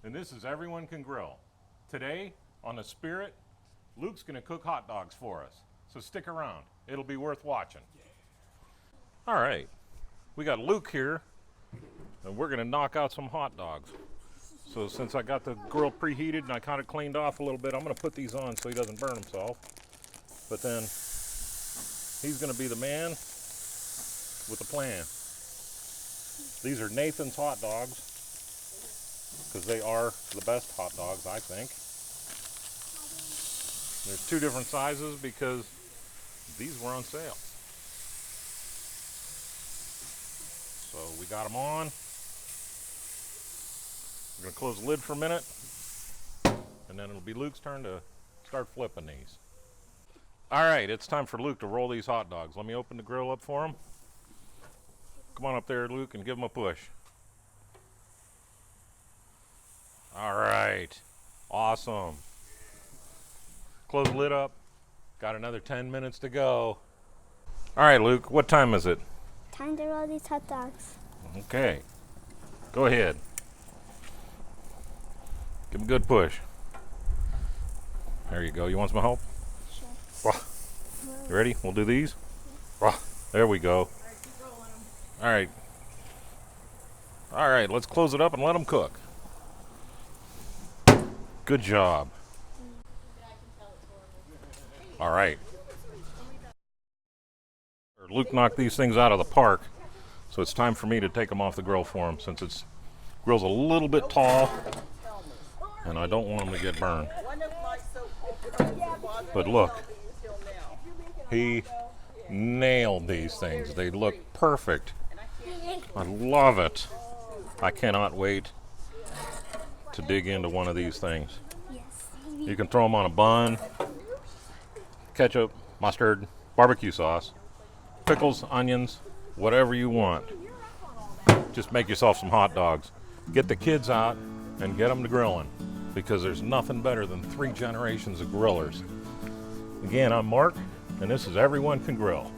and this is Everyone Can Grill. Today, on the Spirit, Luke's gonna cook hot dogs for us. So stick around, it'll be worth watching. All right, we got Luke here, and we're gonna knock out some hot dogs. So since I got the grill preheated and I kind of cleaned off a little bit, I'm gonna put these on so he doesn't burn himself. But then he's gonna be the man with the plan. These are Nathan's hot dogs, because they are the best hot dogs, I think. There's two different sizes because these were on sale. So we got them on. We're gonna close the lid for a minute, and then it'll be Luke's turn to start flipping these. All right, it's time for Luke to roll these hot dogs. Let me open the grill up for him. Come on up there, Luke, and give him a push. All right, awesome. Close the lid up. Got another 10 minutes to go. All right, Luke, what time is it? Time to roll these hot dogs. Okay, go ahead. Give him a good push. There you go. You want some help? Sure. You ready? We'll do these. There we go. All right. All right, let's close it up and let them cook. Good job. All right. Luke knocked these things out of the park, so it's time for me to take them off the grill for him, since it's grill's a little bit tall and I don't want them to get burned. But look, he nailed these things. They look perfect. I love it. I cannot wait to dig into one of these things. Yes. You can throw them on a bun, ketchup, mustard, barbecue sauce, pickles, onions, whatever you want. Just make yourself some hot dogs. Get the kids out and get them to grilling, because there's nothing better than 3 generations of grillers. Again, I'm Mark, and this is Everyone Can Grill.